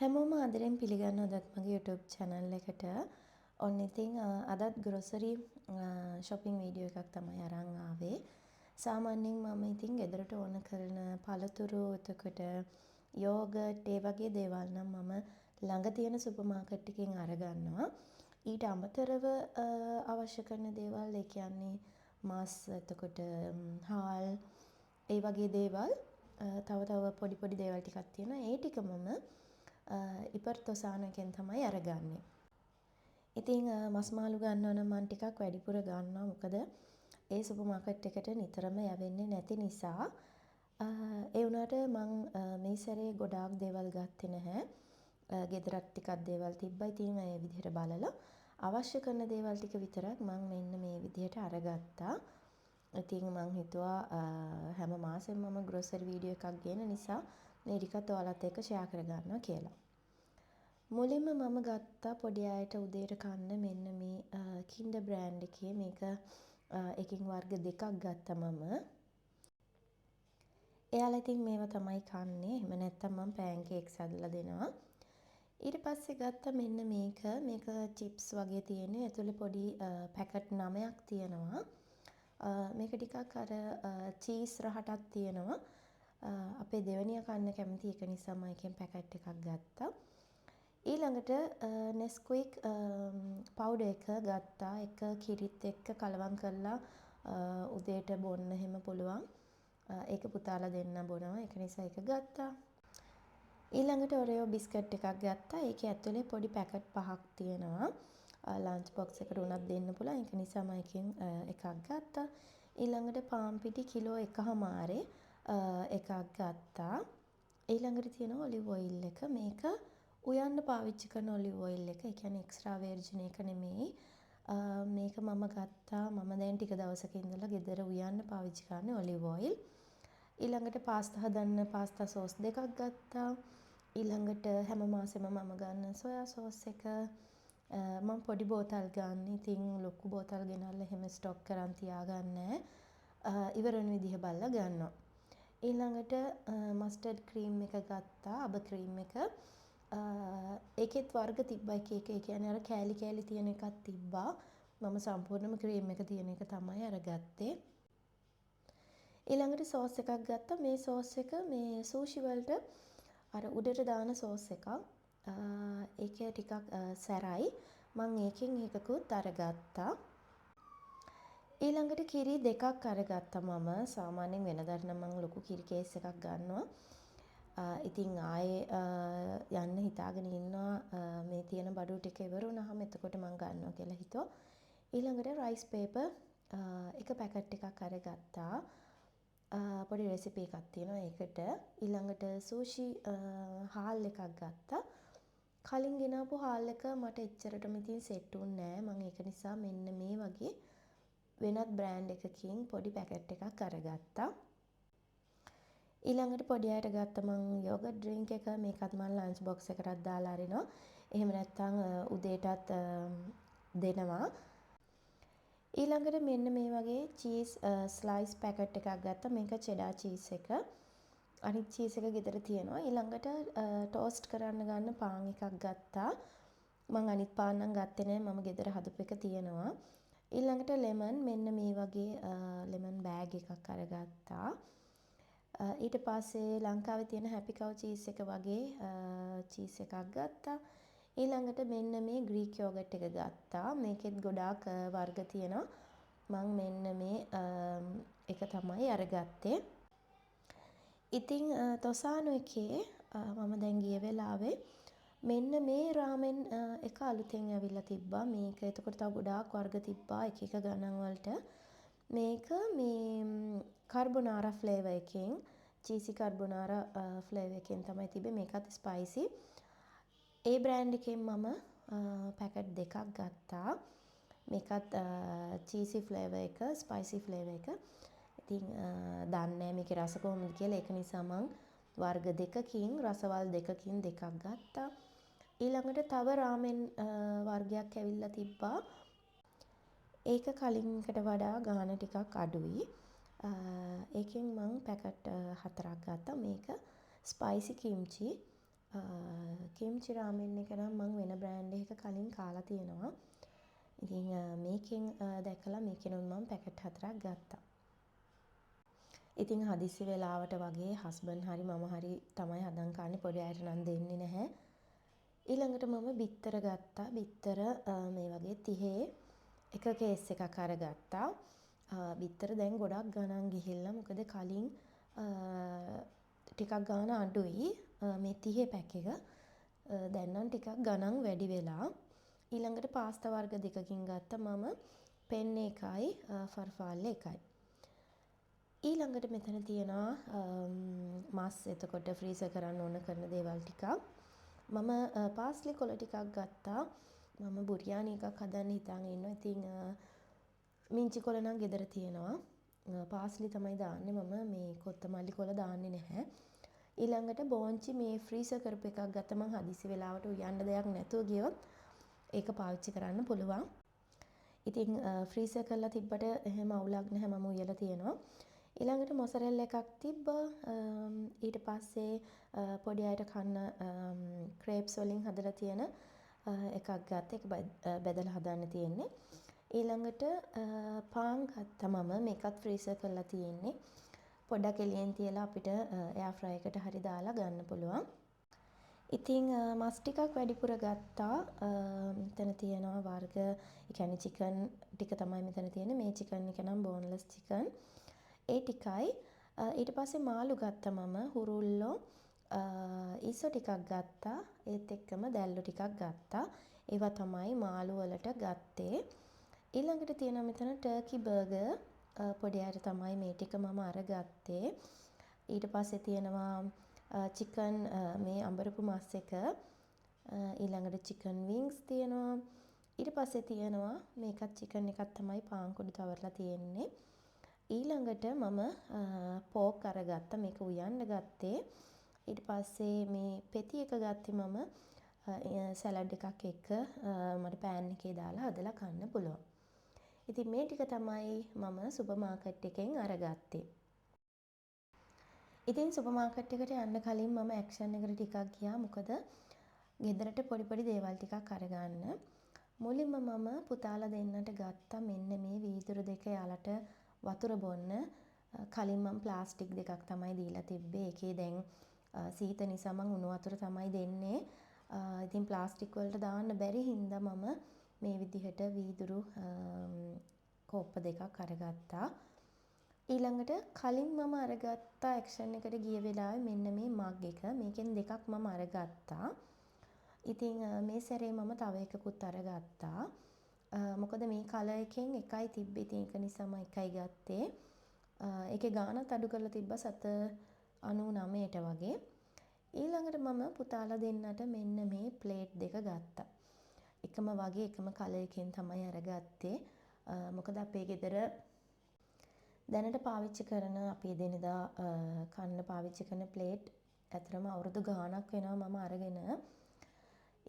හැමෝම ආදරෙන් පිළිගන්නවද මගේ YouTube channel එකට. ඔන්න ඉතින් අදත් grocery shopping video එකක් තමයි අරන් ආවේ. සාමාන්‍යයෙන් මම ඉතින් ගෙදරට ඕන කරන පළතුරු එතකොට යෝගට් ඒ වගේ දේවල් නම් මම ළඟ තියෙන සුපර් මාකට් එකකින් අරගන්නවා. ඊට අමතරව අවශ්‍ය කරන දේවල් ඒ කියන්නේ මස් එතකොට හාල් ඒ වගේ දේවල් තව පොඩි දේවල් ටිකක් තියෙනවා. ඒ ටික මම ඉපර්තොසාන එකෙන් තමයි අරගන්නේ. ඉතින් මස් මාළු ගන්නවා නම් මම ටිකක් වැඩිපුර ගන්නවා. මොකද ඒ සුපර් මාකට් එකට නිතරම යවෙන්නේ නැති නිසා. ඒ වුණාට මං මේ සැරේ ගොඩාක් දේවල් ගත්තේ නැහැ. ගෙදරත් ටිකක් දේවල් තිබ්බා. ඉතින් ඒ විදිහට බලලා අවශ්‍ය කරන දේවල් ටික විතරක් මං මෙන්න මේ විදිහට අරගත්තා. ඉතින් මං හිතුවා හැම මාසෙම මම ග්‍රොසරි වීඩියෝ එකක් ගේන නිසා මේ ටිකත් ඔයාලත් එක්ක ෂෙයා කරගන්නවා කියලා. මුලින්ම මම ගත්තා පොඩි අයට උදේට කන්න මෙන්න මේ කින්ඩර් බ්‍රෑන්ඩ් එකේ මේක එකකින් වර්ග දෙකක් ගත්තා මම. එයාලා ඉතින් මේවා තමයි කන්නේ. එහෙම නැත්නම් මම පෑන්කේක්ස් හදලා දෙනවා. ඊට පස්සේ ගත්තා මෙන්න මේක චිප්ස් වගේ තියෙන්නේ. ඇතුලේ පොඩි පැකට් 9ක් තියෙනවා. මේක ටිකක් අර චීස් රහටක් තියෙනවා. අපේ දෙවනියා කන්න කැමති ඒක නිසා මම එකෙන් පැකට් එකක් ගත්තා. ඊළඟට නෙස්ක්වික් පවුඩර් එක ගත්තා. එක කිරිත් එක්ක කලවම් කරලා උදේට බොන්න එහෙම පුළුවන්. ඒක පුතාලා දෙන්න බොනවා. ඒක නිසා ඒක ගත්තා. ඊළඟට ඔරෙෝ බිස්කට් එකක් ගත්තා. ඒකේ ඇතුලේ පොඩි පැකට් 5ක් තියෙනවා. ලන්ච් බොක්ස් එකට උනත් දෙන්න පුළුවන්. ඒක නිසා මම එකෙන් එකක් ගත්තා. ඊළඟට පාන් පිටි කිලෝ 1.5 එකක් ගත්තා. ඊළඟට තියෙනවා ඔලිව් ඔයිල් එක. මේක උයන්න පාවිච්චි කරන ඔලිව් ඔයිල් එක. ඒ කියන්නේ එක්ස්ට්‍රා වර්ජින් එක නෙමෙයි. මේක මම ගත්තා. මම දැන් ටික දවසක ඉඳලා ගෙදර උයන්න පාවිච්චි කරන්නේ ඔලිව් ඔයිල්. ඊළඟට පාස්තා හදන්න පාස්තා සෝස් දෙකක් ගත්තා. ඊළඟට හැම මාසෙම මම ගන්න සොයා සෝස් එක. මම පොඩි බෝතල් ගන්න. ඉතින් ලොකු බෝතල් ගෙනල්ලා එහෙම ස්ටොක් කරන් තියාගන්නේ නැහැ. ඉවර වෙන විදිහ බලලා ගන්නවා. ඊළඟට මස්ටර්ඩ් ක්‍රීම් එක ගත්තා. අබ ක්‍රීම් එක. ඒකෙත් වර්ග තිබ්බා එක එක. ඒ කියන්නේ අර කෑලි කෑලි තියෙන එකක් තිබ්බා. මම සම්පූර්ණම ක්‍රීම් එක තියෙන එක තමයි අරගත්තේ. ඊළඟට සෝස් එකක් ගත්තා. මේ සෝස් එක මේ සූෂි වලට අර උඩට දාන සෝස් එකක්. ඒක ටිකක් සැරයි. මම ඒකෙන් එකකුත් අරගත්තා. ඊළඟට කිරි දෙකක් අරගත්තා මම. සාමාන්‍යයෙන් වෙනදාට නම් මම ලොකු කිරි කේස් එකක් ගන්නවා. ඉතින් ආයේ යන්න හිතාගෙන ඉන්නවා මේ තියෙන බඩු ටික ඉවර වුණාම එතකොට මම ගන්නවා කියලා හිතුවා. ඊළඟට රයිස් පේපර් එක පැකට් එකක් අරගත්තා. පොඩි රෙසිපි එකක් තියෙනවා ඒකට. ඊළඟට සූෂි හාල් එකක් ගත්තා. කලින් ගෙනාපු හාල් එක මට එච්චරටම ඉතින් සෙට් වුණේ නැහැ. මම ඒක නිසා මෙන්න මේ වගේ වෙනත් බ්‍රෑන්ඩ් එකකින් පොඩි පැකට් එකක් අරගත්තා. ඊළඟට පොඩි අයට ගත්ත මං යෝගට් ඩ්‍රින්ක් එක. මේකත් මං ලන්ච් බොක්ස් එකටත් දාලා අරිනවා. එහෙම නැත්නම් උදේටත් දෙනවා. ඊළඟට මෙන්න මේ වගේ චීස් ස්ලයිස් පැකට් එකක් ගත්තා. මේක චෙඩා චීස් එක. අනිත් චීස් එක ගෙදර තියෙනවා. ඊළඟට ටෝස්ට් කරන්න ගන්න පාන් එකක් ගත්තා. මං අනිත් පාන් නම් ගත්තේ නෑ. මම ගෙදර හදපු එක තියෙනවා. ඊළඟට ලෙමන් මෙන්න මේ වගේ ලෙමන් බෑග් එකක් අරගත්තා. ඊට පස්සේ ලංකාවේ තියෙන හැපි කව් චීස් එක වගේ චීස් එකක් ගත්තා. ඊළඟට මෙන්න මේ ග්‍රීක් යෝගට් එක ගත්තා. මේකෙත් ගොඩාක් වර්ග තියෙනවා. මං මෙන්න මේ එක තමයි අරගත්තේ. ඉතින් තොසානෝ එකේ මම දැන් ගිය වෙලාවේ මෙන්න මේ රාමෙන් එක අලුතෙන් ඇවිල්ලා තිබ්බා. මේක එතකොට තව ගොඩාක් වර්ග තිබ්බා එක එක ගණන් වලට. මේක මේ කාබෝනාරා ෆ්ලේවර් එකෙන් චීසි කාබෝනාරා ෆ්ලේවර් එකෙන් තමයි තිබ්බේ. මේකත් ස්පයිසි. ඒ බ්‍රෑන්ඩ් එකෙන් මම පැකට් දෙකක් ගත්තා. මේකත් චීසි ෆ්ලේවර් එක, ස්පයිසි ෆ්ලේවර් එක. ඉතින් දන්නේ නැහැ මේකේ රස කොහොමද කියලා. ඒක නිසා මං වර්ග දෙකකින් රසවල් දෙකකින් දෙකක් ගත්තා. ඊළඟට තව රාමෙන් වර්ගයක් ඇවිල්ලා තිබ්බා. ඒක කලින් එකට වඩා ගාණ ටිකක් අඩුයි. ඒකෙන් මං පැකට් 4ක් ගත්තා. මේක ස්පයිසි කිම්චි. කිම්චි රාමෙන් එක නම් මම වෙන බ්‍රෑන්ඩ් එකක කලින් කාලා තියෙනවා. ඉතින් මේකෙන් දැකලා මේකෙනුත් මම පැකට් 4ක් ගත්තා. ඉතින් හදිස්සි වෙලාවට වගේ හස්බන්ඩ් හරි මම හරි තමයි හදන් කන්නේ, පොඩි අයට නම් දෙන්නේ නැහැ. ඊළඟට මම බිත්තර ගත්තා. බිත්තර මේ වගේ 30 එක කේස් එකක් අරගත්තා. බිත්තර දැන් ගොඩක් ගණන් ගිහිල්ලා, මොකද කලින් ටිකක් ගාණ අඩුයි මේ 30 පැක් එක. දැන් නම් ටිකක් ගණන් වැඩි වෙලා. ඊළඟට පාස්තා වර්ග දෙකකින් ගත්තා මම. පෙන්නේ එකයි, ෆර්ෆාල්ලේ එකයි. ඊළඟට මෙතන තියෙනවා මස්, එතකොට ෆ්‍රීසර් කරන්න ඕන කරන දේවල් ටිකක්. මම පාස්ලි කොළ ටිකක් ගත්තා. මම බුරියානි එකක් හදන්න හිතාගෙන ඉන්නවා. ඉතින් මිංචි කොළ නම් ගෙදර තියෙනවා. පාස්ලි තමයි දාන්නේ. මම මේ කොත්තමල්ලි කොළ දාන්නේ නැහැ. ඊළඟට බෝංචි මේ ෆ්‍රීසර් කරපු එකක් ගත්තා. මං හදිසි වෙලාවට උයන්න දෙයක් නැතුව ගියොත් ඒක පාවිච්චි කරන්න පුළුවන්. ඉතින් ෆ්‍රීසර් කරලා තිබ්බට එහෙම අවුලක් නැහැ. මම උයලා තියෙනවා. ඊළඟට මොසරෙල්ලා එකක් තිබ්බා. ඊට පස්සේ පොඩි අයට කන්න ක්‍රේප්ස් වලින් හදලා තියෙන එකක් ගත්තා. ඒක බෙදලා හදන්න තියෙන්නේ. ඊළඟට පාන් ගත්තා මම. මේකත් ෆ්‍රීසර් කරලා තියෙන්නේ. පොඩ්ඩක් එළියෙන් තියලා අපිට එයාර් ෆ්‍රයි එකට හරි දාලා ගන්න පුළුවන්. ඉතින් මස් ටිකක් වැඩිපුර ගත්තා. මෙතන තියෙනවා වර්ග, ඒ කියන්නේ චිකන් ටික තමයි මෙතන තියෙන්නේ. මේ චිකන් එක නම් බෝන්ලස් චිකන්. ඒ ටිකයි. ඊට පස්සේ මාළු ගත්තා මම. හුරුල්ලෝ ඊසෝ ටිකක් ගත්තා. ඒත් එක්කම දැල්ලු ටිකක් ගත්තා. ඒවා තමයි මාළු වලට ගත්තේ. ඊළඟට තියෙනවා මෙතන ටර්කි බර්ගර්. පොඩි අයට තමයි මේ ටික මම අරගත්තේ. ඊට පස්සේ තියෙනවා චිකන් මේ අඹරපු මස් එක. ඊළඟට චිකන් වින්ග්ස් තියෙනවා. ඊට පස්සේ තියෙනවා මේකත් චිකන් එකක් තමයි පාන් කුඩු තවරලා තියෙන්නේ. ඊළඟට මම පෝක් අරගත්තා. මේක උයන්න ගත්තේ. ඊට පස්සේ මේ පෙති එක ගත්තේ මම සැලඩ් එකක් එක්ක මට පෑන් එකේ දාලා හදලා කන්න පුළුවන්. ඉතින් මේ ටික තමයි මම සුපර් මාකට් එකෙන් අරගත්තේ. ඉතින් සුපර් මාකට් එකට යන්න කලින් මම ඇක්ෂන් එකට ටිකක් ගියා. මොකද ගෙදරට පොඩි පොඩි දේවල් ටිකක් අරගන්න. මුලින්ම මම පුතාලා දෙන්නට ගත්තා මෙන්න මේ වීදුරු දෙක යාලට වතුර බොන්න. කලින් මම ප්ලාස්ටික් දෙකක් තමයි දීලා තිබ්බේ. ඒකේ දැන් සීත නිසා මම උණු වතුර තමයි දෙන්නේ. ඉතින් ප්ලාස්ටික් වලට දාන්න බැරි හින්දා මම මේ විදිහට වීදුරු කෝප්ප දෙකක් අරගත්තා. ඊළඟට කලින් මම අරගත්තා ඇක්ෂන් එකට ගිය වෙලාවේ මෙන්න මේ මග් එක. මේකෙන් දෙකක් මම අරගත්තා. ඉතින් මේ සැරේ මම තව එකකුත් අරගත්තා. මොකද මේ කලර් එකෙන් එකයි තිබ්බේ. ඉතින් ඒක නිසා මම එකයි ගත්තේ. ඒකේ ගාණත් අඩු කරලා තිබ්බා 7.99ට වගේ. ඊළඟට මම පුතාලා දෙන්නට මෙන්න මේ ප්ලේට් දෙක ගත්තා. එකම වගේ එකම කලර් එකෙන් තමයි අරගත්තේ. මොකද අපේ ගෙදර දැනට පාවිච්චි කරන අපි එදිනෙදා කන්න පාවිච්චි කරන ප්ලේට් ඇතරම අවුරුදු ගාණක් වෙනවා මම අරගෙන.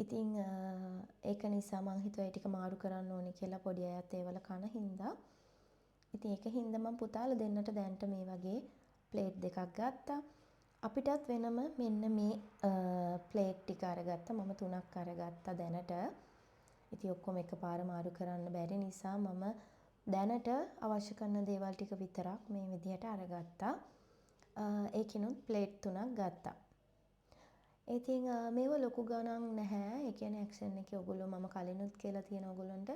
ඉතින් ඒක නිසා මං හිතුවා ඒ ටික මාරු කරන්න ඕනේ කියලා, පොඩි අයත් ඒවල කන හින්දා. ඉතින් ඒක හින්දා මම පුතාලා දෙන්නට දැනට මේ වගේ ප්ලේට් දෙකක් ගත්තා. අපිටත් වෙනම මෙන්න මේ ප්ලේට් ටික අරගත්තා. මම 3ක් අරගත්තා දැනට. ඉතින් ඔක්කොම එකපාර මාරු කරන්න බැරි නිසා මම දැනට අවශ්‍ය කරන දේවල් ටික විතරක් මේ විදිහට අරගත්තා. ඒකිනුත් ප්ලේට් 3ක් ගත්තා. ඉතින් මේව ලොකු ගණන් නැහැ. ඒ කියන්නේ ඇක්ෂන් එකේ ඔයගොල්ලෝ මම කලිනුත් කියලා තියෙන ඔයගොල්ලන්ට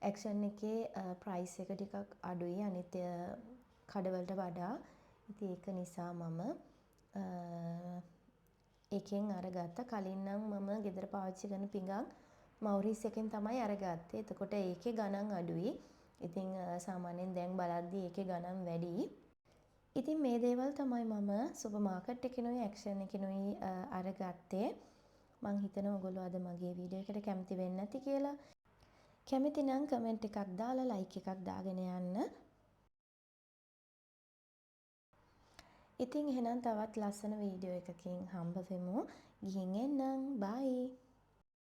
ඇක්ෂන් එකේ ප්‍රයිස් එක ටිකක් අඩුයි අනිත් කඩවලට වඩා. ඉතින් ඒක නිසා මම එකෙන් අරගත්තා. කලින් නම් මම ගෙදර පාවිච්චි කරන පිඟන් මවුරිස් එකෙන් තමයි අරගත්තේ. එතකොට ඒකේ ගණන් අඩුයි. ඉතින් සාමාන්‍යයෙන් දැන් බලද්දි ඒකේ ගණන් වැඩි. ඉතින් මේ දේවල් තමයි මම සුපර් මාකට් එකේනුයි ඇක්ෂන් එකේනුයි අරගත්තේ. මං හිතනවා ඔයගොල්ලෝ අද මගේ වීඩියෝ එකට කැමති වෙන්නේ නැති කියලා. කැමති නම් කමෙන්ට් එකක් දාලා ලයික් එකක් දාගෙන යන්න. ඉතින් එහෙනම් තවත් ලස්සන වීඩියෝ එකකින් හම්බ වෙමු. ගිහින් එන්නම්. බයි.